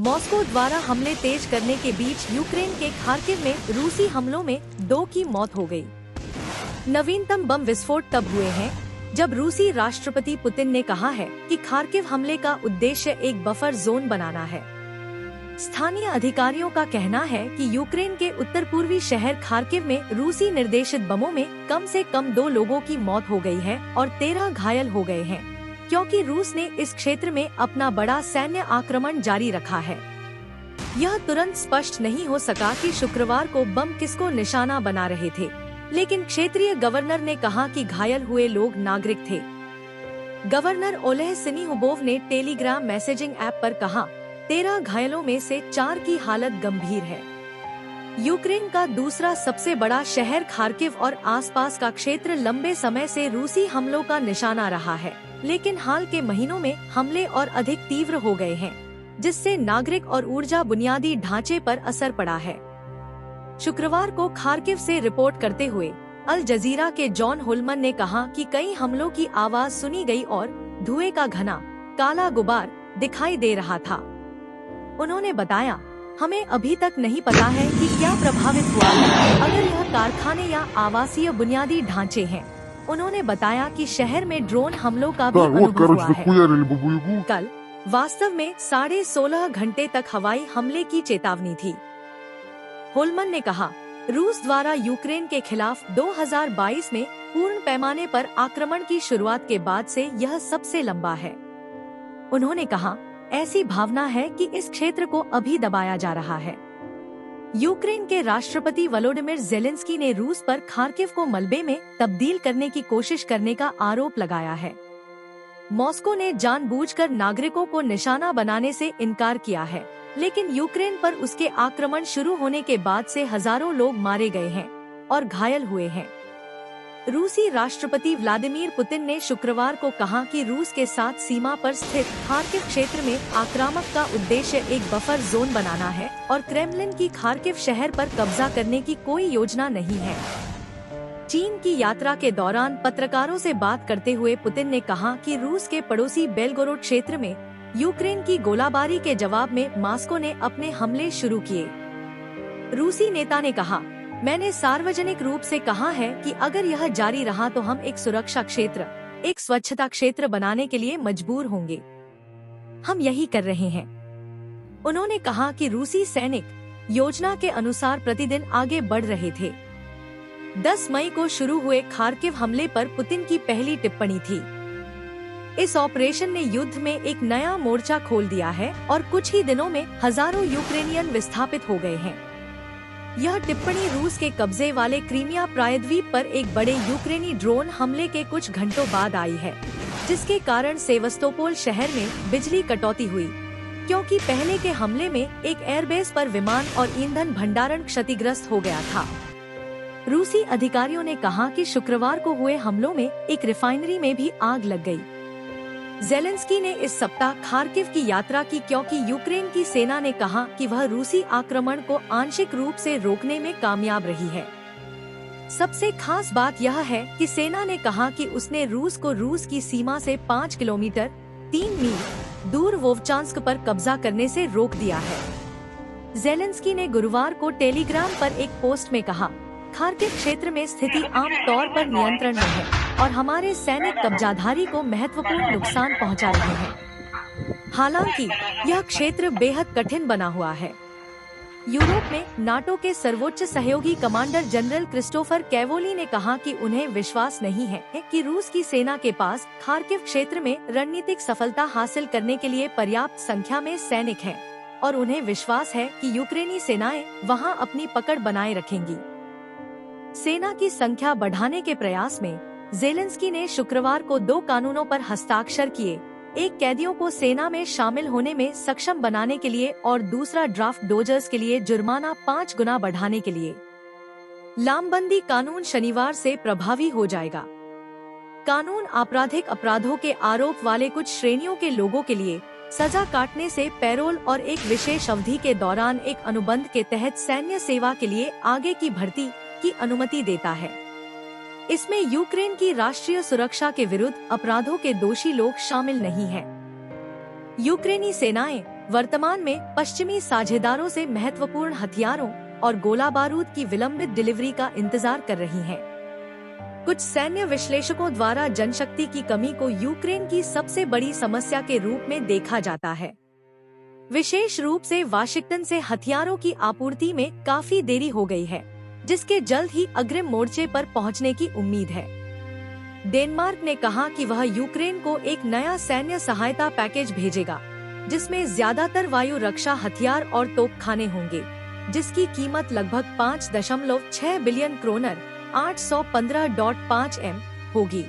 Moscow द्वारा हमले तेज करने के बीच यूक्रेन के खार्किव में रूसी हमलों में 2 की मौत हो गई। नवीनतम बम विस्फोट तब हुए हैं जब रूसी राष्ट्रपति पुतिन ने कहा है कि खार्किव हमले का उद्देश्य एक बफर जोन बनाना है। स्थानीय अधिकारियों का कहना है कि यूक्रेन के उत्तर पूर्वी शहर खार्किव में रूसी निर्देशित बमों में कम से कम 2 लोगों की मौत हो गई है और 13 घायल हो गए हैं, क्योंकि रूस ने इस क्षेत्र में अपना बड़ा सैन्य आक्रमण जारी रखा है। यह तुरंत स्पष्ट नहीं हो सका कि शुक्रवार को बम किसको निशाना बना रहे थे, लेकिन क्षेत्रीय गवर्नर ने कहा कि घायल हुए लोग नागरिक थे। गवर्नर ओलेह सिनिहुबोव ने टेलीग्राम मैसेजिंग ऐप पर कहा, 13 घायलों में से 4 की हालत गंभीर है। यूक्रेन का दूसरा सबसे बड़ा शहर खार्किव और आसपास का क्षेत्र लंबे समय से रूसी हमलों का निशाना रहा है, लेकिन हाल के महीनों में हमले और अधिक तीव्र हो गए हैं, जिससे नागरिक और ऊर्जा बुनियादी ढांचे पर असर पड़ा है। शुक्रवार को खार्किव से रिपोर्ट करते हुए अल जजीरा के जॉन हुलमन ने कहा कि कई हमलों की आवाज सुनी गई और धुएं का घना काला गुबार दिखाई दे रहा था। उन्होंने बताया, हमें अभी तक नहीं पता है कि क्या प्रभावित हुआ है, अगर यह कारखाने या आवासीय बुनियादी ढांचे हैं। उन्होंने बताया कि शहर में ड्रोन हमलों का भी अनुभव हुआ है। कल वास्तव में 16.5 घंटे तक हवाई हमले की चेतावनी थी। होलमन ने कहा, रूस द्वारा यूक्रेन के खिलाफ 2022 में पूर्ण पैमाने पर आक्रमण की शुरुआत के बाद से यह सबसे लंबा है। उन्होंने कहा, ऐसी भावना है कि इस क्षेत्र को अभी दबाया जा रहा है। यूक्रेन के राष्ट्रपति वोलोडिमिर ज़ेलेंस्की ने रूस पर खार्किव को मलबे में तब्दील करने की कोशिश करने का आरोप लगाया है। मॉस्को ने जानबूझकर नागरिकों को निशाना बनाने से इनकार किया है, लेकिन यूक्रेन पर उसके आक्रमण शुरू होने के बाद से हजारों लोग मारे गए हैं और घायल हुए हैं। रूसी राष्ट्रपति व्लादिमीर पुतिन ने शुक्रवार को कहा कि रूस के साथ सीमा पर स्थित खार्किव क्षेत्र में आक्रामक का उद्देश्य एक बफर जोन बनाना है और क्रेमलिन की खार्किव शहर पर कब्जा करने की कोई योजना नहीं है। चीन की यात्रा के दौरान पत्रकारों से बात करते हुए पुतिन ने कहा कि रूस के पड़ोसी बेलगोरोड क्षेत्र में यूक्रेन की गोलाबारी के जवाब में मॉस्को ने अपने हमले शुरू किए। रूसी नेता ने कहा, मैंने सार्वजनिक रूप से कहा है कि अगर यह जारी रहा तो हम एक सुरक्षा क्षेत्र, एक स्वच्छता क्षेत्र बनाने के लिए मजबूर होंगे। हम यही कर रहे हैं। उन्होंने कहा कि रूसी सैनिक योजना के अनुसार प्रतिदिन आगे बढ़ रहे थे। 10 मई को शुरू हुए खार्किव हमले पर पुतिन की पहली टिप्पणी थी। इस ऑपरेशन ने युद्ध में एक नया मोर्चा खोल दिया है और कुछ ही दिनों में हजारों यूक्रेनियन विस्थापित हो गए हैं। यह टिप्पणी रूस के कब्जे वाले क्रीमिया प्रायद्वीप पर एक बड़े यूक्रेनी ड्रोन हमले के कुछ घंटों बाद आई है, जिसके कारण सेवस्तोपोल शहर में बिजली कटौती हुई, क्योंकि पहले के हमले में एक एयरबेस पर विमान और ईंधन भंडारण क्षतिग्रस्त हो गया था। रूसी अधिकारियों ने कहा कि शुक्रवार को हुए हमलों में एक रिफाइनरी में भी आग लग गई। ज़ेलेंस्की ने इस सप्ताह खार्किव की यात्रा की क्योंकि यूक्रेन की सेना ने कहा कि वह रूसी आक्रमण को आंशिक रूप से रोकने में कामयाब रही है। सबसे खास बात यह है कि सेना ने कहा कि उसने रूस को रूस की सीमा से 5 किलोमीटर 3 मील दूर वोवचांस्क पर कब्जा करने से रोक दिया है। ज़ेलेंस्की ने गुरुवार को टेलीग्राम पर एक पोस्ट में कहा, खार्किव क्षेत्र में स्थिति आम तौर पर नियंत्रण में है और हमारे सैनिक कब्जाधारी को महत्वपूर्ण नुकसान पहुंचा रहे हैं। हालांकि यह क्षेत्र बेहद कठिन बना हुआ है। यूरोप में नाटो के सर्वोच्च सहयोगी कमांडर जनरल क्रिस्टोफर कैवोली ने कहा कि उन्हें विश्वास नहीं है कि रूस की सेना के पास खार्किव क्षेत्र में रणनीतिक सफलता हासिल करने के लिए पर्याप्त संख्या में सैनिक हैं और उन्हें विश्वास है कि यूक्रेनी सेनाएं वहां अपनी पकड़ बनाए रखेंगी। सेना की संख्या बढ़ाने के प्रयास में ज़ेलेंस्की ने शुक्रवार को 2 कानूनों पर हस्ताक्षर किए, एक कैदियों को सेना में शामिल होने में सक्षम बनाने के लिए और दूसरा ड्राफ्ट डोजर्स के लिए जुर्माना 5 गुना बढ़ाने के लिए। लामबंदी कानून शनिवार से प्रभावी हो जाएगा। कानून आपराधिक अपराधों के आरोप वाले कुछ श्रेणियों के लोगों के लिए सजा काटने से पैरोल और एक विशेष अवधि के दौरान एक अनुबंध के तहत सैन्य सेवा के लिए आगे की भर्ती की अनुमति देता है। इसमें यूक्रेन की राष्ट्रीय सुरक्षा के विरुद्ध अपराधों के दोषी लोग शामिल नहीं हैं। यूक्रेनी सेनाएं वर्तमान में पश्चिमी साझेदारों से महत्वपूर्ण हथियारों और गोला बारूद की विलंबित डिलीवरी का इंतजार कर रही हैं। कुछ सैन्य विश्लेषकों द्वारा जनशक्ति की कमी को यूक्रेन की सबसे बड़ी समस्या के रूप में देखा जाता है। विशेष रूप से वाशिंगटन से हथियारों की आपूर्ति में काफी देरी हो गई है, जिसके जल्द ही अग्रिम मोर्चे पर पहुंचने की उम्मीद है। डेनमार्क ने कहा कि वह यूक्रेन को एक नया सैन्य सहायता पैकेज भेजेगा, जिसमें ज्यादातर वायु रक्षा हथियार और तोपखाने होंगे, जिसकी कीमत लगभग 5.6 बिलियन क्रोनर (815.5 M) होगी।